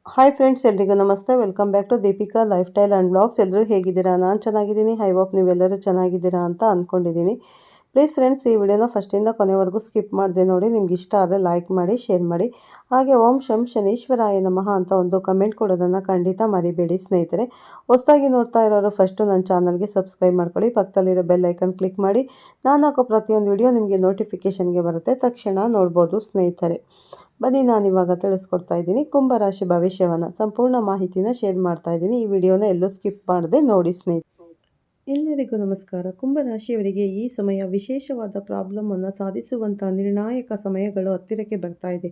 Hi friends, ಎಲ್ರಿಗೂ ನಮಸ್ತೆ. Welcome back to Deepika lifestyle and blogs. ಎಲ್ಲರೂ ಹೇಗಿದ್ದೀರಾ? ನಾನು ಚೆನ್ನಾಗಿದ್ದೀನಿ. ಐ ಹೋಪ್ ನೀವೆಲ್ಲರೂ ಚೆನ್ನಾಗಿದ್ದೀರಾ ಅಂತ ಅಂದ್ಕೊಂಡಿದ್ದೀನಿ. ಪ್ಲೀಸ್ ಫ್ರೆಂಡ್ಸ್, ಈ ವಿಡಿಯೋನ ಫಸ್ಟಿಂದ ಕೊನೆವರೆಗೂ ಸ್ಕಿಪ್ ಮಾಡಿದೆ ನೋಡಿ. ನಿಮ್ಗೆ ಇಷ್ಟ ಆದರೆ ಲೈಕ್ ಮಾಡಿ, ಶೇರ್ ಮಾಡಿ. ಹಾಗೆ ಓಂ ಶಂ ಶನೀಶ್ವರಾಯ ನಮಃ ಅಂತ ಒಂದು ಕಮೆಂಟ್ ಕೊಡೋದನ್ನು ಖಂಡಿತ ಮರಿಬೇಡಿ ಸ್ನೇಹಿತರೆ. ಹೊಸದಾಗಿ ನೋಡ್ತಾ ಇರೋರು ಫಸ್ಟು ನನ್ನ ಚಾನಲ್ಗೆ ಸಬ್ಸ್ಕ್ರೈಬ್ ಮಾಡ್ಕೊಳ್ಳಿ. ಪಕ್ಕದಲ್ಲಿರೋ ಬೆಲ್ ಐಕನ್ ಕ್ಲಿಕ್ ಮಾಡಿ. ನಾನು ಹಾಕೋ ಪ್ರತಿಯೊಂದು ವಿಡಿಯೋ ನಿಮಗೆ ನೋಟಿಫಿಕೇಷನ್ಗೆ ಬರುತ್ತೆ, ತಕ್ಷಣ ನೋಡ್ಬೋದು ಸ್ನೇಹಿತರೆ. ಬನ್ನಿ, ನಾನಿವಾಗ ತಿಳಿಸ್ಕೊಡ್ತಾ ಇದ್ದೀನಿ ಕುಂಭರಾಶಿ ಭವಿಷ್ಯವನ್ನು. ಸಂಪೂರ್ಣ ಮಾಹಿತಿನ ಶೇರ್ ಮಾಡ್ತಾ ಇದ್ದೀನಿ. ಈ ವಿಡಿಯೋನ ಎಲ್ಲೂ ಸ್ಕಿಪ್ ಮಾಡದೆ ನೋಡಿ ಸ್ನೇಹಿತರೆ. ಎಲ್ಲರಿಗೂ ನಮಸ್ಕಾರ. ಕುಂಭರಾಶಿಯವರಿಗೆ ಈ ಸಮಯ ವಿಶೇಷವಾದ ಪ್ರಾಬ್ಲಮನ್ನು ಸಾಧಿಸುವಂಥ ನಿರ್ಣಾಯಕ ಸಮಯಗಳು ಹತ್ತಿರಕ್ಕೆ ಬರ್ತಾ ಇದೆ.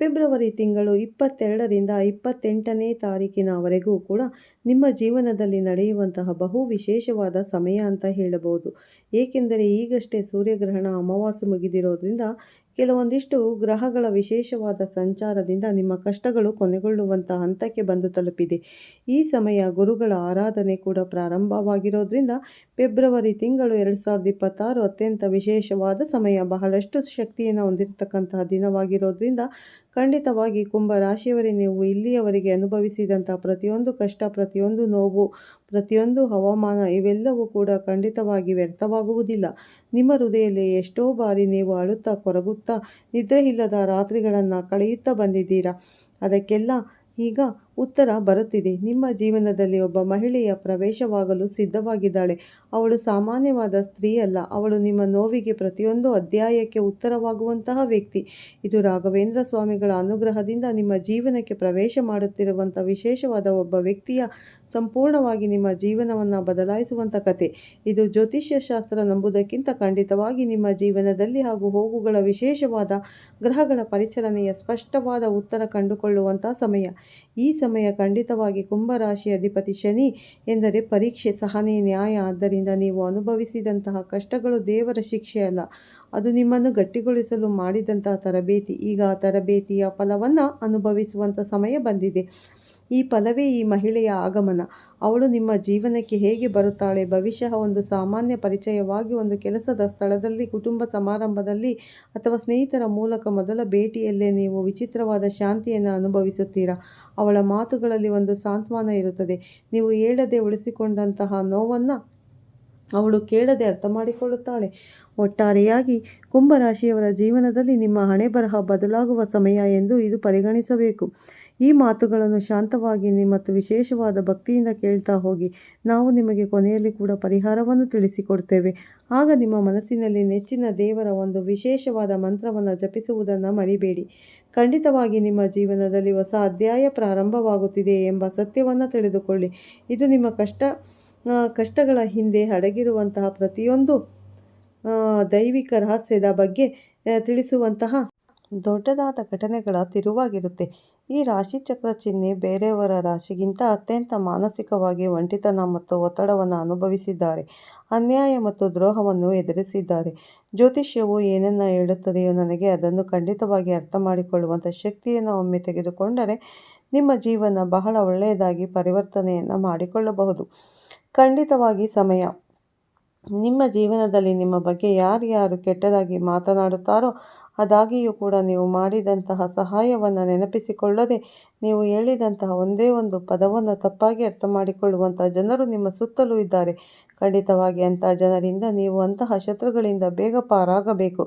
ಫೆಬ್ರವರಿ ತಿಂಗಳು 22ರಿಂದ 28ನೇ ತಾರೀಕಿನವರೆಗೂ ಕೂಡ ನಿಮ್ಮ ಜೀವನದಲ್ಲಿ ನಡೆಯುವಂತಹ ಬಹು ವಿಶೇಷವಾದ ಸಮಯ ಅಂತ ಹೇಳಬಹುದು. ಏಕೆಂದರೆ ಈಗಷ್ಟೇ ಸೂರ್ಯಗ್ರಹಣ ಅಮಾವಾಸ್ಯೆ ಮುಗಿದಿರೋದ್ರಿಂದ ಕೆಲವೊಂದಿಷ್ಟು ಗ್ರಹಗಳ ವಿಶೇಷವಾದ ಸಂಚಾರದಿಂದ ನಿಮ್ಮ ಕಷ್ಟಗಳು ಕೊನೆಗೊಳ್ಳುವಂಥ ಹಂತಕ್ಕೆ ಬಂದು ತಲುಪಿದೆ. ಈ ಸಮಯ ಗುರುಗಳ ಆರಾಧನೆ ಕೂಡ ಪ್ರಾರಂಭವಾಗಿರೋದ್ರಿಂದ ಫೆಬ್ರವರಿ ತಿಂಗಳು 2026 ಅತ್ಯಂತ ವಿಶೇಷವಾದ ಸಮಯ. ಬಹಳಷ್ಟು ಶಕ್ತಿಯನ್ನು ಹೊಂದಿರತಕ್ಕಂತಹ ದಿನವಾಗಿರೋದ್ರಿಂದ ಖಂಡಿತವಾಗಿ ಕುಂಭರಾಶಿಯವರೇ, ನೀವು ಇಲ್ಲಿಯವರೆಗೆ ಅನುಭವಿಸಿದಂಥ ಪ್ರತಿಯೊಂದು ಕಷ್ಟ, ಪ್ರತಿಯೊಂದು ನೋವು, ಪ್ರತಿಯೊಂದು ಹವಾಮಾನ ಇವೆಲ್ಲವೂ ಕೂಡ ಖಂಡಿತವಾಗಿ ವ್ಯರ್ಥವಾಗುವುದಿಲ್ಲ. ನಿಮ್ಮ ಹೃದಯದಲ್ಲಿ ಎಷ್ಟೋ ಬಾರಿ ನೀವು ಅಳುತ್ತಾ ಕೊರಗುತ್ತಾ ನಿದ್ರೆಯಿಲ್ಲದ ರಾತ್ರಿಗಳನ್ನು ಕಳೆಯುತ್ತಾ ಬಂದಿದ್ದೀರಾ. ಅದಕ್ಕೆಲ್ಲ ಈಗ ಉತ್ತರ ಬರುತ್ತಿದೆ. ನಿಮ್ಮ ಜೀವನದಲ್ಲಿ ಒಬ್ಬ ಮಹಿಳೆಯ ಪ್ರವೇಶವಾಗಲು ಸಿದ್ಧವಾಗಿದ್ದಾಳೆ. ಅವಳು ಸಾಮಾನ್ಯವಾದ ಸ್ತ್ರೀ ಅಲ್ಲ. ಅವಳು ನಿಮ್ಮ ನೋವಿಗೆ ಪ್ರತಿಯೊಂದು ಅಧ್ಯಾಯಕ್ಕೆ ಉತ್ತರವಾಗುವಂತಹ ವ್ಯಕ್ತಿ. ಇದು ರಾಘವೇಂದ್ರ ಸ್ವಾಮಿಗಳ ಅನುಗ್ರಹದಿಂದ ನಿಮ್ಮ ಜೀವನಕ್ಕೆ ಪ್ರವೇಶ ಮಾಡುತ್ತಿರುವಂಥ ವಿಶೇಷವಾದ ಒಬ್ಬ ವ್ಯಕ್ತಿಯ ಸಂಪೂರ್ಣವಾಗಿ ನಿಮ್ಮ ಜೀವನವನ್ನು ಬದಲಾಯಿಸುವಂಥ ಕತೆ. ಇದು ಜ್ಯೋತಿಷ್ಯ ಶಾಸ್ತ್ರ ನಂಬುವುದಕ್ಕಿಂತ ಖಂಡಿತವಾಗಿ ನಿಮ್ಮ ಜೀವನದಲ್ಲಿ ಹಾಗೂ ಹೋಗುಗಳ ವಿಶೇಷವಾದ ಗ್ರಹಗಳ ಪರಿಚಲನೆಯ ಸ್ಪಷ್ಟವಾದ ಉತ್ತರ ಕಂಡುಕೊಳ್ಳುವಂಥ ಸಮಯ. ಈ ಸಮಯ ಖಂಡಿತವಾಗಿ ಕುಂಭರಾಶಿ ಅಧಿಪತಿ ಶನಿ ಎಂದರೆ ಪರೀಕ್ಷೆ, ಸಹನೆ, ನ್ಯಾಯ. ಆದ್ದರಿಂದ ನೀವು ಅನುಭವಿಸಿದಂತಹ ಕಷ್ಟಗಳು ದೇವರ ಶಿಕ್ಷೆ ಅಲ್ಲ, ಅದು ನಿಮ್ಮನ್ನು ಗಟ್ಟಿಗೊಳಿಸಲು ಮಾಡಿದಂತಹ ತರಬೇತಿ. ಈಗ ಆ ತರಬೇತಿಯ ಫಲವನ್ನು ಅನುಭವಿಸುವಂಥ ಸಮಯ ಬಂದಿದೆ. ಈ ಫಲವೇ ಈ ಮಹಿಳೆಯ ಆಗಮನ. ಅವಳು ನಿಮ್ಮ ಜೀವನಕ್ಕೆ ಹೇಗೆ ಬರುತ್ತಾಳೆ? ಬಹುಶಃ ಒಂದು ಸಾಮಾನ್ಯ ಪರಿಚಯವಾಗಿ, ಒಂದು ಕೆಲಸದ ಸ್ಥಳದಲ್ಲಿ, ಕುಟುಂಬ ಸಮಾರಂಭದಲ್ಲಿ ಅಥವಾ ಸ್ನೇಹಿತರ ಮೂಲಕ ಮೊದಲ ಭೇಟಿಯಲ್ಲೇ ನೀವು ವಿಚಿತ್ರವಾದ ಶಾಂತಿಯನ್ನು ಅನುಭವಿಸುತ್ತೀರಾ. ಅವಳ ಮಾತುಗಳಲ್ಲಿ ಒಂದು ಸಾಂತ್ವನ ಇರುತ್ತದೆ. ನೀವು ಹೇಳದೆ ಉಳಿಸಿಕೊಂಡಂತಹ ನೋವನ್ನು ಅವಳು ಕೇಳದೆ ಅರ್ಥ ಮಾಡಿಕೊಳ್ಳುತ್ತಾಳೆ. ಒಟ್ಟಾರೆಯಾಗಿ ಕುಂಭರಾಶಿಯವರ ಜೀವನದಲ್ಲಿ ನಿಮ್ಮ ಹಣೆಬರಹ ಬದಲಾಗುವ ಸಮಯ ಎಂದು ಇದು ಪರಿಗಣಿಸಬೇಕು. ಈ ಮಾತುಗಳನ್ನು ಶಾಂತವಾಗಿ ಮತ್ತು ವಿಶೇಷವಾದ ಭಕ್ತಿಯಿಂದ ಕೇಳ್ತಾ ಹೋಗಿ. ನಾವು ನಿಮಗೆ ಕೊನೆಯಲ್ಲಿ ಕೂಡ ಪರಿಹಾರವನ್ನು ತಿಳಿಸಿಕೊಡ್ತೇವೆ. ಆಗ ನಿಮ್ಮ ಮನಸ್ಸಿನಲ್ಲಿ ನೆಚ್ಚಿನ ದೇವರ ಒಂದು ವಿಶೇಷವಾದ ಮಂತ್ರವನ್ನು ಜಪಿಸುವುದನ್ನು ಮರಿಬೇಡಿ. ಖಂಡಿತವಾಗಿ ನಿಮ್ಮ ಜೀವನದಲ್ಲಿ ಹೊಸ ಅಧ್ಯಾಯ ಪ್ರಾರಂಭವಾಗುತ್ತಿದೆ ಎಂಬ ಸತ್ಯವನ್ನು ತಿಳಿದುಕೊಳ್ಳಿ. ಇದು ನಿಮ್ಮ ಕಷ್ಟಗಳ ಹಿಂದೆ ಅಡಗಿರುವಂತಹ ಪ್ರತಿಯೊಂದು ದೈವಿಕ ರಹಸ್ಯದ ಬಗ್ಗೆ ತಿಳಿಸುವಂತಹ ದೊಡ್ಡದಾದ ಘಟನೆಗಳ ತಿರುವಾಗಿರುತ್ತೆ. ಈ ರಾಶಿಚಕ್ರ ಚಿಹ್ನೆ ಬೇರೆಯವರ ರಾಶಿಗಿಂತ ಅತ್ಯಂತ ಮಾನಸಿಕವಾಗಿ ಒಂಟಿತನ ಮತ್ತು ಒತ್ತಡವನ್ನು ಅನುಭವಿಸಿದ್ದಾರೆ. ಅನ್ಯಾಯ ಮತ್ತು ದ್ರೋಹವನ್ನು ಎದುರಿಸಿದ್ದಾರೆ. ಜ್ಯೋತಿಷ್ಯವು ಏನನ್ನ ಹೇಳುತ್ತದೆಯೋ ನನಗೆ ಅದನ್ನು ಖಂಡಿತವಾಗಿ ಅರ್ಥ ಮಾಡಿಕೊಳ್ಳುವಂಥ ಶಕ್ತಿಯನ್ನು ಒಮ್ಮೆ ತೆಗೆದುಕೊಂಡರೆ ನಿಮ್ಮ ಜೀವನ ಬಹಳ ಒಳ್ಳೆಯದಾಗಿ ಪರಿವರ್ತನೆಯನ್ನು ಮಾಡಿಕೊಳ್ಳಬಹುದು. ಖಂಡಿತವಾಗಿ ಸಮಯ. ನಿಮ್ಮ ಜೀವನದಲ್ಲಿ ನಿಮ್ಮ ಬಗ್ಗೆ ಯಾರ್ಯಾರು ಕೆಟ್ಟದಾಗಿ ಮಾತನಾಡುತ್ತಾರೋ, ಆದಾಗಿಯೂ ಕೂಡ ನೀವು ಮಾಡಿದಂತಹ ಸಹಾಯವನ್ನು ನೆನಪಿಸಿಕೊಳ್ಳದೆ ನೀವು ಹೇಳಿದಂತಹ ಒಂದೇ ಒಂದು ಪದವನ್ನು ತಪ್ಪಾಗಿ ಅರ್ಥ ಮಾಡಿಕೊಳ್ಳುವಂಥ ಜನರು ನಿಮ್ಮ ಸುತ್ತಲೂ ಇದ್ದಾರೆ. ಖಂಡಿತವಾಗಿ ಅಂತಹ ಜನರಿಂದ ನೀವು ಅಂತಹ ಶತ್ರುಗಳಿಂದ ಬೇಗ ಪಾರಾಗಬೇಕು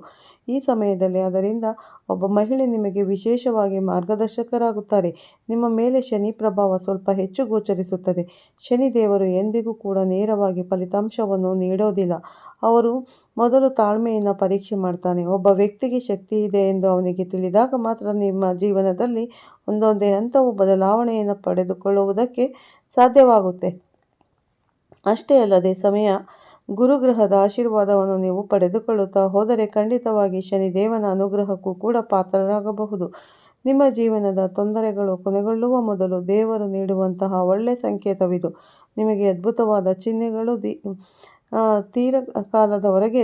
ಈ ಸಮಯದಲ್ಲಿ. ಅದರಿಂದ ಒಬ್ಬ ಮಹಿಳೆ ನಿಮಗೆ ವಿಶೇಷವಾಗಿ ಮಾರ್ಗದರ್ಶಕರಾಗುತ್ತಾರೆ. ನಿಮ್ಮ ಮೇಲೆ ಶನಿ ಪ್ರಭಾವ ಸ್ವಲ್ಪ ಹೆಚ್ಚು ಗೋಚರಿಸುತ್ತದೆ. ಶನಿ ದೇವರು ಎಂದಿಗೂ ಕೂಡ ನೇರವಾಗಿ ಫಲಿತಾಂಶವನ್ನು ನೀಡೋದಿಲ್ಲ. ಅವರು ಮೊದಲು ತಾಳ್ಮೆಯನ್ನು ಪರೀಕ್ಷೆ ಮಾಡ್ತಾನೆ. ಒಬ್ಬ ವ್ಯಕ್ತಿಗೆ ಶಕ್ತಿ ಇದೆ ಎಂದು ಅವನಿಗೆ ತಿಳಿದಾಗ ಮಾತ್ರ ನಿಮ್ಮ ಜೀವನದಲ್ಲಿ ಒಂದೊಂದೇ ಹಂತವು ಬದಲಾವಣೆಯನ್ನು ಪಡೆದುಕೊಳ್ಳುವುದಕ್ಕೆ ಸಾಧ್ಯವಾಗುತ್ತೆ. ಅಷ್ಟೇ ಅಲ್ಲದೆ ಸಮಯ ಗುರುಗ್ರಹದ ಆಶೀರ್ವಾದವನ್ನು ನೀವು ಪಡೆದುಕೊಳ್ಳುತ್ತಾ ಹೋದರೆ ಖಂಡಿತವಾಗಿ ಶನಿದೇವನ ಅನುಗ್ರಹಕ್ಕೂ ಕೂಡ ಪಾತ್ರರಾಗಬಹುದು. ನಿಮ್ಮ ಜೀವನದ ತೊಂದರೆಗಳು ಕೊನೆಗೊಳ್ಳುವ ಮೊದಲು ದೇವರು ನೀಡುವಂತಹ ಒಳ್ಳೆಯ ಸಂಕೇತವಿದು. ನಿಮಗೆ ಅದ್ಭುತವಾದ ಚಿಹ್ನೆಗಳು ದೀರ್ಘಕಾಲದವರೆಗೆ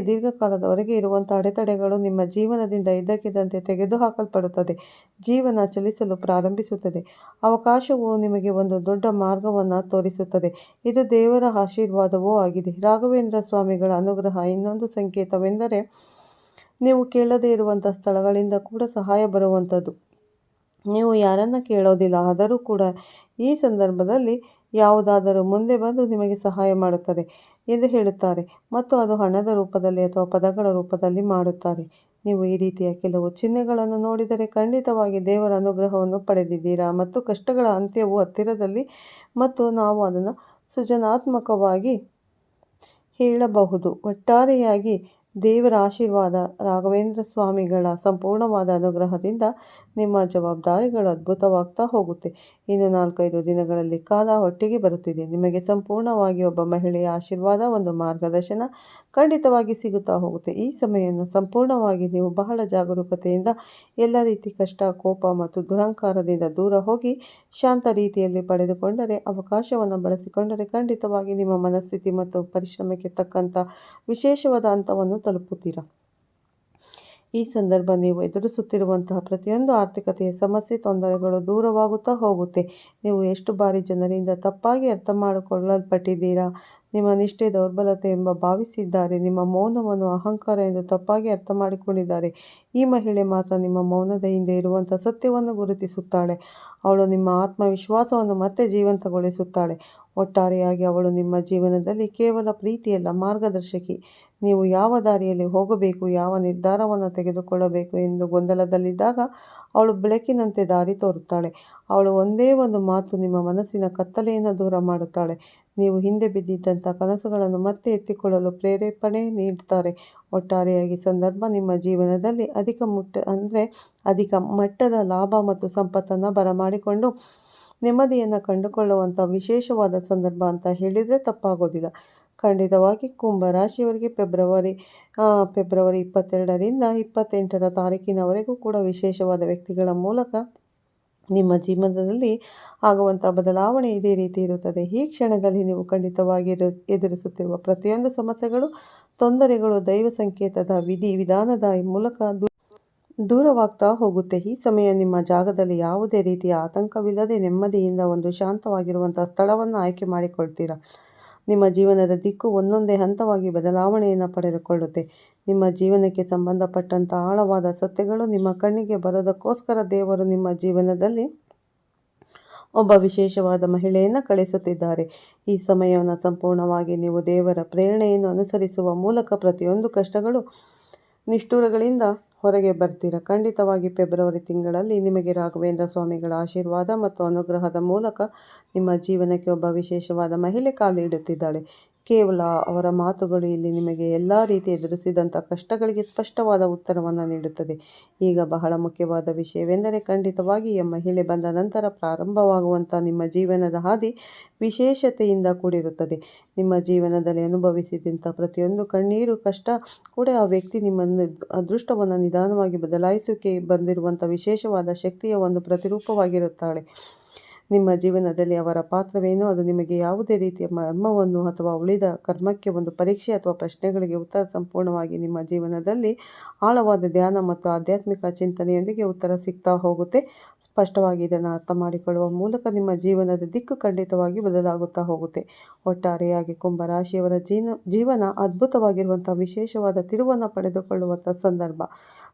ಇರುವಂಥ ಅಡೆತಡೆಗಳು ನಿಮ್ಮ ಜೀವನದಿಂದ ಇದ್ದಕ್ಕಿದ್ದಂತೆ ತೆಗೆದುಹಾಕಲ್ಪಡುತ್ತದೆ. ಜೀವನ ಚಲಿಸಲು ಪ್ರಾರಂಭಿಸುತ್ತದೆ. ಅವಕಾಶವು ನಿಮಗೆ ಒಂದು ದೊಡ್ಡ ಮಾರ್ಗವನ್ನು ತೋರಿಸುತ್ತದೆ. ಇದು ದೇವರ ಆಶೀರ್ವಾದವೂ ಆಗಿದೆ. ರಾಘವೇಂದ್ರ ಸ್ವಾಮಿಗಳ ಅನುಗ್ರಹ. ಇನ್ನೊಂದು ಸಂಕೇತವೆಂದರೆ ನೀವು ಕೇಳದೇ ಇರುವಂಥ ಸ್ಥಳಗಳಿಂದ ಕೂಡ ಸಹಾಯ ಬರುವಂಥದ್ದು. ನೀವು ಯಾರನ್ನ ಕೇಳೋದಿಲ್ಲ. ಆದರೂ ಕೂಡ ಈ ಸಂದರ್ಭದಲ್ಲಿ ಯಾವುದಾದರೂ ಮುಂದೆ ಬಂದು ನಿಮಗೆ ಸಹಾಯ ಮಾಡುತ್ತದೆ ಎಂದು ಹೇಳುತ್ತಾರೆ ಮತ್ತು ಅದು ಹಣದ ರೂಪದಲ್ಲಿ ಅಥವಾ ಪದಗಳ ರೂಪದಲ್ಲಿ ಮಾಡುತ್ತಾರೆ. ನೀವು ಈ ರೀತಿಯ ಕೆಲವು ಚಿಹ್ನೆಗಳನ್ನು ನೋಡಿದರೆ ಖಂಡಿತವಾಗಿ ದೇವರ ಅನುಗ್ರಹವನ್ನು ಪಡೆದಿದ್ದೀರಾ ಮತ್ತು ಕಷ್ಟಗಳ ಅಂತ್ಯವು ಹತ್ತಿರದಲ್ಲಿ ಮತ್ತು ನಾವು ಅದನ್ನು ಸೃಜನಾತ್ಮಕವಾಗಿ ಹೇಳಬಹುದು. ಒಟ್ಟಾರೆಯಾಗಿ ದೇವರ ಆಶೀರ್ವಾದ, ರಾಘವೇಂದ್ರ ಸ್ವಾಮಿಗಳ ಸಂಪೂರ್ಣವಾದ ಅನುಗ್ರಹದಿಂದ ನಿಮ್ಮ ಜವಾಬ್ದಾರಿಗಳು ಅದ್ಭುತವಾಗ್ತಾ ಹೋಗುತ್ತೆ. ಇನ್ನು 4-5 ದಿನಗಳಲ್ಲಿ ಕಾಲ ಒಟ್ಟಿಗೆ ಬರುತ್ತಿದೆ. ನಿಮಗೆ ಸಂಪೂರ್ಣವಾಗಿ ಒಬ್ಬ ಮಹಿಳೆಯ ಆಶೀರ್ವಾದ, ಒಂದು ಮಾರ್ಗದರ್ಶನ ಖಂಡಿತವಾಗಿ ಸಿಗುತ್ತಾ ಹೋಗುತ್ತೆ. ಈ ಸಮಯವನ್ನು ಸಂಪೂರ್ಣವಾಗಿ ನೀವು ಬಹಳ ಜಾಗರೂಕತೆಯಿಂದ ಎಲ್ಲ ರೀತಿ ಕಷ್ಟ, ಕೋಪ ಮತ್ತು ದುರಹಂಕಾರದಿಂದ ದೂರ ಹೋಗಿ ಶಾಂತ ರೀತಿಯಲ್ಲಿ ಪಡೆದುಕೊಂಡರೆ, ಅವಕಾಶವನ್ನು ಬಳಸಿಕೊಂಡರೆ ಖಂಡಿತವಾಗಿ ನಿಮ್ಮ ಮನಸ್ಥಿತಿ ಮತ್ತು ಪರಿಶ್ರಮಕ್ಕೆ ತಕ್ಕಂಥ ವಿಶೇಷವಾದ ಹಂತವನ್ನು ತಲುಪುತ್ತೀರಾ. ಈ ಸಂದರ್ಭ ನೀವು ಎದುರಿಸುತ್ತಿರುವಂತಹ ಪ್ರತಿಯೊಂದು ಆರ್ಥಿಕತೆಯ ಸಮಸ್ಯೆ, ತೊಂದರೆಗಳು ದೂರವಾಗುತ್ತಾ ಹೋಗುತ್ತೆ. ನೀವು ಎಷ್ಟು ಬಾರಿ ಜನರಿಂದ ತಪ್ಪಾಗಿ ಅರ್ಥ ಮಾಡಿಕೊಳ್ಳಲ್ಪಟ್ಟಿದ್ದೀರಾ, ನಿಮ್ಮ ನಿಷ್ಠೆ ದೌರ್ಬಲತೆ ಎಂಬ ಭಾವಿಸಿದ್ದಾರೆ, ನಿಮ್ಮ ಮೌನವನ್ನು ಅಹಂಕಾರ ಎಂದು ತಪ್ಪಾಗಿ ಅರ್ಥ ಮಾಡಿಕೊಂಡಿದ್ದಾರೆ. ಈ ಮಹಿಳೆ ಮಾತ್ರ ನಿಮ್ಮ ಮೌನದ ಹಿಂದೆ ಇರುವಂಥ ಸತ್ಯವನ್ನು ಗುರುತಿಸುತ್ತಾಳೆ. ಅವಳು ನಿಮ್ಮ ಆತ್ಮವಿಶ್ವಾಸವನ್ನು ಮತ್ತೆ ಜೀವಂತಗೊಳಿಸುತ್ತಾಳೆ. ಒಟ್ಟಾರೆಯಾಗಿ ಅವಳು ನಿಮ್ಮ ಜೀವನದಲ್ಲಿ ಕೇವಲ ಪ್ರೀತಿಯಲ್ಲ, ಮಾರ್ಗದರ್ಶಕಿ. ನೀವು ಯಾವ ದಾರಿಯಲ್ಲಿ ಹೋಗಬೇಕು, ಯಾವ ನಿರ್ಧಾರವನ್ನು ತೆಗೆದುಕೊಳ್ಳಬೇಕು ಎಂದು ಗೊಂದಲದಲ್ಲಿದ್ದಾಗ ಅವಳು ಬೆಳಕಿನಂತೆ ದಾರಿ ತೋರುತ್ತಾಳೆ. ಅವಳು ಒಂದೇ ಒಂದು ಮಾತು ನಿಮ್ಮ ಮನಸ್ಸಿನ ಕತ್ತಲೆಯನ್ನು ದೂರ ಮಾಡುತ್ತಾಳೆ. ನೀವು ಹಿಂದೆ ಬಿದ್ದಿದ್ದಂಥ ಕನಸುಗಳನ್ನು ಮತ್ತೆ ಎತ್ತಿಕೊಳ್ಳಲು ಪ್ರೇರೇಪಣೆ ನೀಡುತ್ತಾರೆ. ಒಟ್ಟಾರೆಯಾಗಿ ಸಂದರ್ಭ ನಿಮ್ಮ ಜೀವನದಲ್ಲಿ ಅಧಿಕ ಮಟ್ಟದ ಲಾಭ ಮತ್ತು ಸಂಪತ್ತನ್ನು ಬರಮಾಡಿಕೊಂಡು ನೆಮ್ಮದಿಯನ್ನು ಕಂಡುಕೊಳ್ಳುವಂಥ ವಿಶೇಷವಾದ ಸಂದರ್ಭ ಅಂತ ಹೇಳಿದರೆ ತಪ್ಪಾಗೋದಿಲ್ಲ. ಖಂಡಿತವಾಗಿ ಕುಂಭ ರಾಶಿಯವರಿಗೆ ಫೆಬ್ರವರಿ 22ರಿಂದ 28ರ ತಾರೀಕಿನವರೆಗೂ ಕೂಡ ವಿಶೇಷವಾದ ವ್ಯಕ್ತಿಗಳ ಮೂಲಕ ನಿಮ್ಮ ಜೀವನದಲ್ಲಿ ಆಗುವಂಥ ಬದಲಾವಣೆ ಇದೇ ರೀತಿ ಇರುತ್ತದೆ. ಈ ಕ್ಷಣದಲ್ಲಿ ನೀವು ಖಂಡಿತವಾಗಿ ಎದುರಿಸುತ್ತಿರುವ ಪ್ರತಿಯೊಂದು ಸಮಸ್ಯೆಗಳು, ತೊಂದರೆಗಳು ದೈವ ಸಂಕೇತದ ವಿಧಾನದ ಮೂಲಕ ದೂರವಾಗ್ತಾ ಹೋಗುತ್ತೆ. ಈ ಸಮಯ ನಿಮ್ಮ ಜಾಗದಲ್ಲಿ ಯಾವುದೇ ರೀತಿಯ ಆತಂಕವಿಲ್ಲದೆ ನೆಮ್ಮದಿಯಿಂದ ಒಂದು ಶಾಂತವಾಗಿರುವಂಥ ಸ್ಥಳವನ್ನು ಆಯ್ಕೆ ಮಾಡಿಕೊಳ್ತೀರಾ. ನಿಮ್ಮ ಜೀವನದ ದಿಕ್ಕು ಒಂದೊಂದೇ ಹಂತವಾಗಿ ಬದಲಾವಣೆಯನ್ನು ಪಡೆದುಕೊಳ್ಳುತ್ತೆ. ನಿಮ್ಮ ಜೀವನಕ್ಕೆ ಸಂಬಂಧಪಟ್ಟಂಥ ಆಳವಾದ ಸತ್ಯಗಳು ನಿಮ್ಮ ಕಣ್ಣಿಗೆ ಬರೋದಕ್ಕೋಸ್ಕರ ದೇವರು ನಿಮ್ಮ ಜೀವನದಲ್ಲಿ ಒಬ್ಬ ವಿಶೇಷವಾದ ಮಹಿಳೆಯನ್ನು ಕಳಿಸುತ್ತಿದ್ದಾರೆ. ಈ ಸಮಯವನ್ನು ಸಂಪೂರ್ಣವಾಗಿ ನೀವು ದೇವರ ಪ್ರೇರಣೆಯನ್ನು ಅನುಸರಿಸುವ ಮೂಲಕ ಪ್ರತಿಯೊಂದು ಕಷ್ಟಗಳು, ನಿಷ್ಠುರಗಳಿಂದ ಹೊರಗೆ ಬರ್ತೀರಾ. ಖಂಡಿತವಾಗಿ ಫೆಬ್ರವರಿ ತಿಂಗಳಲ್ಲಿ ನಿಮಗೆ ರಾಘವೇಂದ್ರ ಸ್ವಾಮಿಗಳ ಆಶೀರ್ವಾದ ಮತ್ತು ಅನುಗ್ರಹದ ಮೂಲಕ ನಿಮ್ಮ ಜೀವನಕ್ಕೆ ಒಬ್ಬ ವಿಶೇಷವಾದ ಮಹಿಳೆ ಕಾಲಿಡುತ್ತಿದ್ದಾಳೆ. ಕೇವಲ ಅವರ ಮಾತುಗಳು ಇಲ್ಲಿ ನಿಮಗೆ ಎಲ್ಲ ರೀತಿ ಎದುರಿಸಿದಂಥ ಕಷ್ಟಗಳಿಗೆ ಸ್ಪಷ್ಟವಾದ ಉತ್ತರವನ್ನು ನೀಡುತ್ತದೆ. ಈಗ ಬಹಳ ಮುಖ್ಯವಾದ ವಿಷಯವೆಂದರೆ ಖಂಡಿತವಾಗಿ ಈ ಮಹಿಳೆ ಬಂದ ನಂತರ ಪ್ರಾರಂಭವಾಗುವಂಥ ನಿಮ್ಮ ಜೀವನದ ಹಾದಿ ವಿಶೇಷತೆಯಿಂದ ಕೂಡಿರುತ್ತದೆ. ನಿಮ್ಮ ಜೀವನದಲ್ಲಿ ಅನುಭವಿಸಿದಂಥ ಪ್ರತಿಯೊಂದು ಕಣ್ಣೀರು, ಕಷ್ಟ ಕೂಡ ಆ ವ್ಯಕ್ತಿ ನಿಮ್ಮ ಅದೃಷ್ಟವನ್ನು ನಿಧಾನವಾಗಿ ಬದಲಾಯಿಸೋಕೆ ಬಂದಿರುವಂಥ ವಿಶೇಷವಾದ ಶಕ್ತಿಯ ಒಂದು ಪ್ರತಿರೂಪವಾಗಿರುತ್ತಾಳೆ. ನಿಮ್ಮ ಜೀವನದಲ್ಲಿ ಅವರ ಪಾತ್ರವೇನು, ಅದು ನಿಮಗೆ ಯಾವುದೇ ರೀತಿಯ ಮರ್ಮವನ್ನು ಅಥವಾ ಉಳಿದ ಕರ್ಮಕ್ಕೆ ಒಂದು ಪರೀಕ್ಷೆ ಅಥವಾ ಪ್ರಶ್ನೆಗಳಿಗೆ ಉತ್ತರ ಸಂಪೂರ್ಣವಾಗಿ ನಿಮ್ಮ ಜೀವನದಲ್ಲಿ ಆಳವಾದ ಧ್ಯಾನ ಮತ್ತು ಆಧ್ಯಾತ್ಮಿಕ ಚಿಂತನೆಯೊಂದಿಗೆ ಉತ್ತರ ಸಿಗ್ತಾ ಹೋಗುತ್ತೆ. ಸ್ಪಷ್ಟವಾಗಿ ಇದನ್ನು ಅರ್ಥ ಮಾಡಿಕೊಳ್ಳುವ ಮೂಲಕ ನಿಮ್ಮ ಜೀವನದ ದಿಕ್ಕು ಖಂಡಿತವಾಗಿ ಬದಲಾಗುತ್ತಾ ಹೋಗುತ್ತೆ. ಒಟ್ಟಾರೆಯಾಗಿ ಕುಂಭರಾಶಿಯವರ ಜೀವನ ಅದ್ಭುತವಾಗಿರುವಂಥ ವಿಶೇಷವಾದ ತಿರುವನ್ನು ಪಡೆದುಕೊಳ್ಳುವಂಥ ಸಂದರ್ಭ.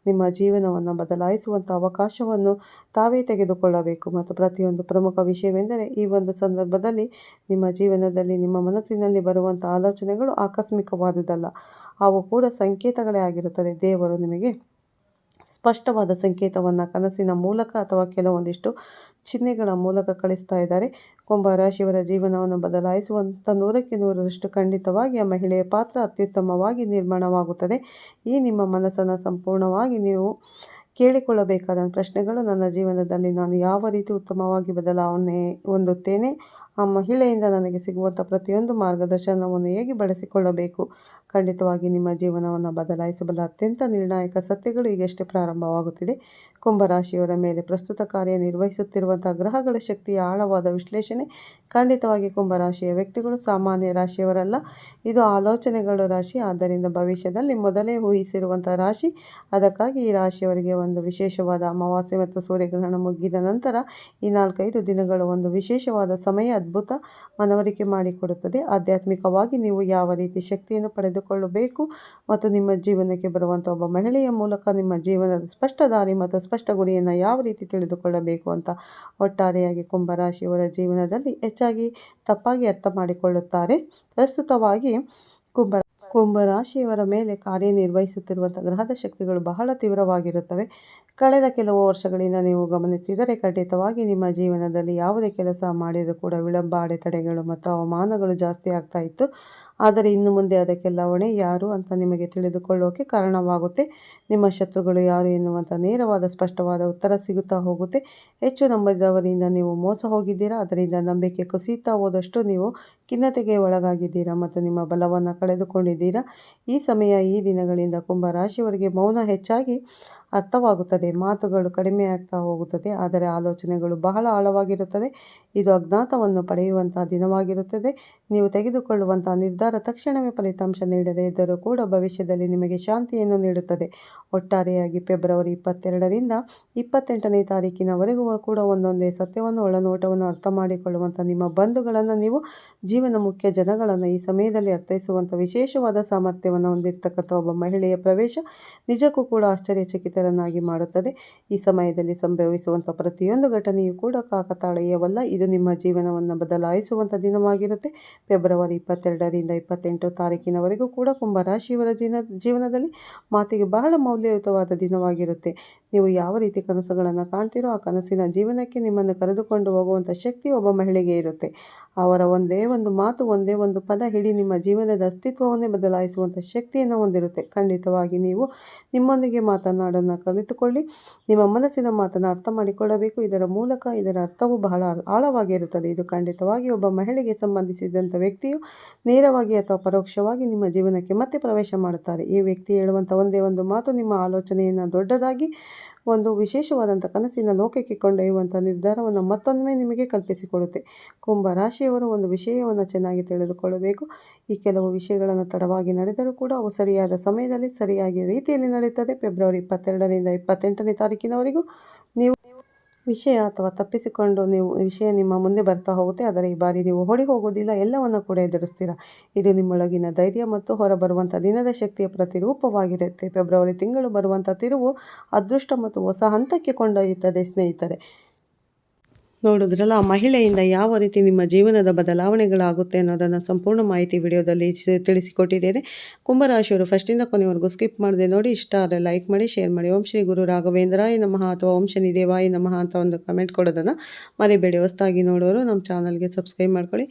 ನಿಮ್ಮ ಜೀವನವನ್ನು ಬದಲಾಯಿಸುವಂಥ ಅವಕಾಶವನ್ನು ತಾವೇ ತೆಗೆದುಕೊಳ್ಳಬೇಕು ಮತ್ತು ಪ್ರತಿಯೊಂದು ಪ್ರಮುಖ ವಿಷಯವೆಂದರೆ ಈ ಒಂದು ಸಂದರ್ಭದಲ್ಲಿ ನಿಮ್ಮ ಜೀವನದಲ್ಲಿ ನಿಮ್ಮ ಮನಸ್ಸಿನಲ್ಲಿ ಬರುವಂಥ ಆಲೋಚನೆಗಳು ಆಕಸ್ಮಿಕವಾದುದಲ್ಲ, ಅವು ಕೂಡ ಸಂಕೇತಗಳೇ ಆಗಿರುತ್ತದೆ. ದೇವರು ನಿಮಗೆ ಸ್ಪಷ್ಟವಾದ ಸಂಕೇತವನ್ನು ಕನಸಿನ ಮೂಲಕ ಅಥವಾ ಕೆಲವೊಂದಿಷ್ಟು ಚಿಹ್ನೆಗಳ ಮೂಲಕ ಕಳಿಸ್ತಾ ಇದ್ದಾರೆ. ಕುಂಭರಾಶಿಯವರ ಜೀವನವನ್ನು ಬದಲಾಯಿಸುವಂಥ 100ಕ್ಕೆ 100ರಷ್ಟು ಖಂಡಿತವಾಗಿ ಆ ಮಹಿಳೆಯ ಪಾತ್ರ ಅತ್ಯುತ್ತಮವಾಗಿ ನಿರ್ಮಾಣವಾಗುತ್ತದೆ. ಈ ನಿಮ್ಮ ಮನಸ್ಸನ್ನು ಸಂಪೂರ್ಣವಾಗಿ ನೀವು ಕೇಳಿಕೊಳ್ಳಬೇಕಾದ ಪ್ರಶ್ನೆಗಳು, ನನ್ನ ಜೀವನದಲ್ಲಿ ನಾನು ಯಾವ ರೀತಿ ಉತ್ತಮವಾಗಿ ಬದಲಾವಣೆ ಹೊಂದುತ್ತೇನೆ, ಆ ಮಹಿಳೆಯಿಂದ ನನಗೆ ಸಿಗುವಂಥ ಪ್ರತಿಯೊಂದು ಮಾರ್ಗದರ್ಶನವನ್ನು ಹೇಗೆ ಬಳಸಿಕೊಳ್ಳಬೇಕು. ಖಂಡಿತವಾಗಿ ನಿಮ್ಮ ಜೀವನವನ್ನು ಬದಲಾಯಿಸಬಲ್ಲ ಅತ್ಯಂತ ನಿರ್ಣಾಯಕ ಸತ್ಯಗಳು ಈಗಷ್ಟೇ ಪ್ರಾರಂಭವಾಗುತ್ತಿದೆ. ಕುಂಭರಾಶಿಯವರ ಮೇಲೆ ಪ್ರಸ್ತುತ ಕಾರ್ಯನಿರ್ವಹಿಸುತ್ತಿರುವಂಥ ಗ್ರಹಗಳ ಶಕ್ತಿಯ ಆಳವಾದ ವಿಶ್ಲೇಷಣೆ. ಖಂಡಿತವಾಗಿ ಕುಂಭರಾಶಿಯ ವ್ಯಕ್ತಿಗಳು ಸಾಮಾನ್ಯ ರಾಶಿಯವರಲ್ಲ, ಇದು ಆಲೋಚನೆಗಳ ರಾಶಿ. ಆದ್ದರಿಂದ ಭವಿಷ್ಯದಲ್ಲಿ ಮೊದಲೇ ಊಹಿಸಿರುವಂಥ ರಾಶಿ. ಅದಕ್ಕಾಗಿ ಈ ರಾಶಿಯವರಿಗೆ ಒಂದು ವಿಶೇಷವಾದ ಅಮಾವಾಸ್ಯೆ ಮತ್ತು ಸೂರ್ಯಗ್ರಹಣ ಮುಗಿದ ನಂತರ ಈ 4-5 ದಿನಗಳು ಒಂದು ವಿಶೇಷವಾದ ಸಮಯ, ಅದ್ಭುತ ಮನವರಿಕೆ ಮಾಡಿಕೊಡುತ್ತದೆ. ಆಧ್ಯಾತ್ಮಿಕವಾಗಿ ನೀವು ಯಾವ ರೀತಿ ಶಕ್ತಿಯನ್ನು ಪಡೆದುಕೊಳ್ಳಬೇಕು ಮತ್ತು ನಿಮ್ಮ ಜೀವನಕ್ಕೆ ಬರುವಂಥ ಒಬ್ಬ ಮಹಿಳೆಯ ಮೂಲಕ ನಿಮ್ಮ ಜೀವನದ ಸ್ಪಷ್ಟ ದಾರಿ ಮತ್ತು ಸ್ಪಷ್ಟ ಗುರಿಯನ್ನು ಯಾವ ರೀತಿ ತಿಳಿದುಕೊಳ್ಳಬೇಕು ಅಂತ ಒಟ್ಟಾರೆಯಾಗಿ ಕುಂಭರಾಶಿಯವರ ಜೀವನದಲ್ಲಿ ಹೆಚ್ಚಾಗಿ ತಪ್ಪಾಗಿ ಅರ್ಥ ಮಾಡಿಕೊಳ್ಳುತ್ತಾರೆ. ಪ್ರಸ್ತುತವಾಗಿ ಕುಂಭರಾಶಿಯವರ ಮೇಲೆ ಕಾರ್ಯನಿರ್ವಹಿಸುತ್ತಿರುವಂಥ ಗ್ರಹದ ಶಕ್ತಿಗಳು ಬಹಳ ತೀವ್ರವಾಗಿರುತ್ತವೆ. ಕಳೆದ ಕೆಲವು ವರ್ಷಗಳಿಂದ ನೀವು ಗಮನಿಸಿದರೆ ಖಂಡಿತವಾಗಿ ನಿಮ್ಮ ಜೀವನದಲ್ಲಿ ಯಾವುದೇ ಕೆಲಸ ಮಾಡಿದರೂ ಕೂಡ ವಿಳಂಬ, ಅಡೆತಡೆಗಳು ಮತ್ತು ಅವಮಾನಗಳು ಜಾಸ್ತಿ ಆಗ್ತಾ ಇತ್ತು. ಆದರೆ ಇನ್ನು ಮುಂದೆ ಅದಕ್ಕೆಲ್ಲ ಹೊಣೆ ಯಾರು ಅಂತ ನಿಮಗೆ ತಿಳಿದುಕೊಳ್ಳೋಕೆ ಕಾರಣವಾಗುತ್ತೆ. ನಿಮ್ಮ ಶತ್ರುಗಳು ಯಾರು ಎನ್ನುವಂಥ ನೇರವಾದ ಸ್ಪಷ್ಟವಾದ ಉತ್ತರ ಸಿಗುತ್ತಾ ಹೋಗುತ್ತೆ. ಹೆಚ್ಚು ನಂಬಿದವರಿಂದ ನೀವು ಮೋಸ ಹೋಗಿದ್ದೀರಾ. ಅದರಿಂದ ನಂಬಿಕೆ ಕುಸಿಯುತ್ತಾ ಹೋದಷ್ಟು ನೀವು ಖಿನ್ನತೆಗೆ ಒಳಗಾಗಿದ್ದೀರಾ ಮತ್ತು ನಿಮ್ಮ ಬಲವನ್ನು ಕಳೆದುಕೊಂಡಿದ್ದೀರಾ. ಈ ಸಮಯ, ಈ ದಿನಗಳಿಂದ ಕುಂಭರಾಶಿಯವರಿಗೆ ಮೌನ ಹೆಚ್ಚಾಗಿ ಅರ್ಥವಾಗುತ್ತದೆ. ಮಾತುಗಳು ಕಡಿಮೆ ಆಗ್ತಾ ಹೋಗುತ್ತದೆ, ಆದರೆ ಆಲೋಚನೆಗಳು ಬಹಳ ಆಳವಾಗಿರುತ್ತದೆ. ಇದು ಅಜ್ಞಾತವನ್ನು ಪಡೆಯುವಂಥ ದಿನವಾಗಿರುತ್ತದೆ. ನೀವು ತೆಗೆದುಕೊಳ್ಳುವಂಥ ನಿರ್ಧಾರ ತಕ್ಷಣವೇ ಫಲಿತಾಂಶ ನೀಡದೇ ಇದ್ದರೂ ಕೂಡ ಭವಿಷ್ಯದಲ್ಲಿ ನಿಮಗೆ ಶಾಂತಿಯನ್ನು ನೀಡುತ್ತದೆ. ಒಟ್ಟಾರೆಯಾಗಿ ಫೆಬ್ರವರಿ 22ರಿಂದ 28ನೇ ತಾರೀಕಿನವರೆಗೂ ಕೂಡ ಒಂದೊಂದೇ ಸತ್ಯವನ್ನು, ಒಳನೋಟವನ್ನು ಅರ್ಥ ಮಾಡಿಕೊಳ್ಳುವಂಥ ನಿಮ್ಮ ಬಂಧುಗಳನ್ನು, ನೀವು ಜೀವನ ಮುಖ್ಯ ಜನಗಳನ್ನು ಈ ಸಮಯದಲ್ಲಿ ಅರ್ಥೈಸುವಂಥ ವಿಶೇಷವಾದ ಸಾಮರ್ಥ್ಯವನ್ನು ಹೊಂದಿರತಕ್ಕಂಥ ಒಬ್ಬ ಮಹಿಳೆಯ ಪ್ರವೇಶ ನಿಜಕ್ಕೂ ಕೂಡ ಆಶ್ಚರ್ಯಚಕಿತರನ್ನಾಗಿ ಮಾಡುತ್ತದೆ. ಈ ಸಮಯದಲ್ಲಿ ಸಂಭವಿಸುವಂಥ ಪ್ರತಿಯೊಂದು ಘಟನೆಯೂ ಕೂಡ ಕಾಕತಾಳೀಯವಲ್ಲ. ಇದು ನಿಮ್ಮ ಜೀವನವನ್ನು ಬದಲಾಯಿಸುವಂಥ ದಿನವಾಗಿರುತ್ತೆ. ಫೆಬ್ರವರಿ 22ರಿಂದ 28 ತಾರೀಕಿನವರೆಗೂ ಕೂಡ ಕುಂಭರಾಶಿಯವರ ಜೀವನದಲ್ಲಿ ಮಾತಿಗೆ ಬಹಳ ಮೌಲ್ಯಯುತವಾದ ದಿನವಾಗಿರುತ್ತೆ. ನೀವು ಯಾವ ರೀತಿ ಕನಸುಗಳನ್ನು ಕಾಣ್ತೀರೋ ಆ ಕನಸಿನ ಜೀವನಕ್ಕೆ ನಿಮ್ಮನ್ನು ಕರೆದುಕೊಂಡು ಹೋಗುವಂಥ ಶಕ್ತಿ ಒಬ್ಬ ಮಹಿಳೆಗೆ ಇರುತ್ತೆ. ಅವರ ಒಂದೇ ಒಂದು ಮಾತು, ಒಂದೇ ಒಂದು ಪದ ಇಡೀ ನಿಮ್ಮ ಜೀವನದ ಅಸ್ತಿತ್ವವನ್ನೇ ಬದಲಾಯಿಸುವಂಥ ಶಕ್ತಿಯನ್ನು ಹೊಂದಿರುತ್ತೆ. ಖಂಡಿತವಾಗಿ ನೀವು ನಿಮ್ಮೊಂದಿಗೆ ಮಾತನಾಡೋದನ್ನು ಕಲಿತುಕೊಳ್ಳಿ. ನಿಮ್ಮ ಮನಸ್ಸಿನ ಮಾತನ್ನು ಅರ್ಥ ಮಾಡಿಕೊಳ್ಳಬೇಕು. ಇದರ ಮೂಲಕ ಇದರ ಅರ್ಥವು ಬಹಳ ಆಳವಾಗಿರುತ್ತದೆ. ಇದು ಖಂಡಿತವಾಗಿ ಒಬ್ಬ ಮಹಿಳೆಗೆ ಸಂಬಂಧಿಸಿದಂಥ ವ್ಯಕ್ತಿಯು ನೇರವಾಗಿ ಅಥವಾ ಪರೋಕ್ಷವಾಗಿ ನಿಮ್ಮ ಜೀವನಕ್ಕೆ ಮತ್ತೆ ಪ್ರವೇಶ ಮಾಡುತ್ತಾರೆ. ಈ ವ್ಯಕ್ತಿ ಹೇಳುವಂಥ ಒಂದೇ ಒಂದು ಮಾತು ನಿಮ್ಮ ಆಲೋಚನೆಯನ್ನು ದೊಡ್ಡದಾಗಿ ಒಂದು ವಿಶೇಷವಾದಂಥ ಕನಸಿನ ಲೋಕಕ್ಕೆ ಕೊಂಡೊಯ್ಯುವಂಥ ನಿರ್ಧಾರವನ್ನು ಮತ್ತೊಮ್ಮೆ ನಿಮಗೆ ಕಲ್ಪಿಸಿಕೊಡುತ್ತೆ. ಕುಂಭರಾಶಿಯವರು ಒಂದು ವಿಷಯವನ್ನು ಚೆನ್ನಾಗಿ ತಿಳಿದುಕೊಳ್ಳಬೇಕು. ಈ ಕೆಲವು ವಿಷಯಗಳನ್ನು ತಡವಾಗಿ ನಡೆದರೂ ಕೂಡ ಅವು ಸರಿಯಾದ ಸಮಯದಲ್ಲಿ ಸರಿಯಾಗಿ ರೀತಿಯಲ್ಲಿ ನಡೆಯುತ್ತದೆ. ಫೆಬ್ರವರಿ 22ರಿಂದ 28ನೇ ತಾರೀಕಿನವರೆಗೂ ನೀವು ವಿಷಯ ಅಥವಾ ತಪ್ಪಿಸಿಕೊಂಡು ವಿಷಯ ನಿಮ್ಮ ಮುಂದೆ ಬರ್ತಾ ಹೋಗುತ್ತೆ. ಆದರೆ ಈ ಬಾರಿ ನೀವು ಓಡಿ ಹೋಗೋದಿಲ್ಲ, ಎಲ್ಲವನ್ನು ಕೂಡ ಎದುರಿಸ್ತೀರಾ. ಇದು ನಿಮ್ಮೊಳಗಿನ ಧೈರ್ಯ ಮತ್ತು ಹೊರಬರುವಂಥ ದಿನದ ಶಕ್ತಿಯ ಪ್ರತಿರೂಪವಾಗಿರುತ್ತೆ. ಫೆಬ್ರವರಿ ತಿಂಗಳು ಬರುವಂಥ ತಿರುವು ಅದೃಷ್ಟ ಮತ್ತು ಹೊಸ ಹಂತಕ್ಕೆ ಕೊಂಡೊಯ್ಯುತ್ತದೆ. ಸ್ನೇಹಿತರೆ, ನೋಡಿದ್ರಲ್ಲ, ಆ ಮಹಿಳೆಯಿಂದ ಯಾವ ರೀತಿ ನಿಮ್ಮ ಜೀವನದ ಬದಲಾವಣೆಗಳಾಗುತ್ತೆ ಅನ್ನೋದನ್ನು ಸಂಪೂರ್ಣ ಮಾಹಿತಿ ವಿಡಿಯೋದಲ್ಲಿ ತಿಳಿಸಿಕೊಟ್ಟಿದ್ದೇನೆ. ಕುಂಭರಾಶಿಯವರು ಫಸ್ಟಿಂದ ಕೊನೆವರೆಗೂ ಸ್ಕಿಪ್ ಮಾಡದೆ ನೋಡಿ. ಇಷ್ಟ ಆದರೆ ಲೈಕ್ ಮಾಡಿ, ಶೇರ್ ಮಾಡಿ. ಓಂ ಶ್ರೀ ಗುರು ರಾಘವೇಂದ್ರಾಯ ನಮಃ ಅಥವಾ ಓಂ ಶನಿ ದೇವಾಯ ನಮಃ ಅಂತ ಒಂದು ಕಮೆಂಟ್ ಕೊಡೋದನ್ನು ಮರಿಬೇಡಿ. ಹೊಸದಾಗಿ ನೋಡೋರು ನಮ್ಮ ಚಾನಲ್ಗೆ ಸಬ್ಸ್ಕ್ರೈಬ್ ಮಾಡ್ಕೊಳ್ಳಿ.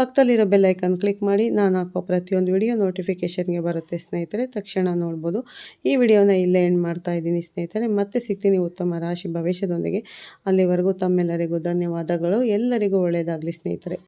ಪಕ್ಕದಲ್ಲಿರೋ ಬೆಲ್ ಐಕನ್ ಕ್ಲಿಕ್ ಮಾಡಿ. ನಾನು ಹಾಕೋ ಪ್ರತಿಯೊಂದು ವಿಡಿಯೋ ನೋಟಿಫಿಕೇಷನ್ಗೆ ಬರುತ್ತೆ ಸ್ನೇಹಿತರೆ, ತಕ್ಷಣ ನೋಡ್ಬೋದು. ಈ ವಿಡಿಯೋನ ಇಲ್ಲೇ ಎಂಡ್ ಮಾಡ್ತಾ ಇದ್ದೀನಿ ಸ್ನೇಹಿತರೆ. ಮತ್ತೆ ಸಿಗ್ತೀನಿ ಉತ್ತಮ ರಾಶಿ ಭವಿಷ್ಯದೊಂದಿಗೆ. ಅಲ್ಲಿವರೆಗೂ ತಮ್ಮೆಲ್ಲರಿಗೂ ಧನ್ಯವಾದಗಳು. ಎಲ್ಲರಿಗೂ ಒಳ್ಳೆಯದಾಗಲಿ ಸ್ನೇಹಿತರೆ.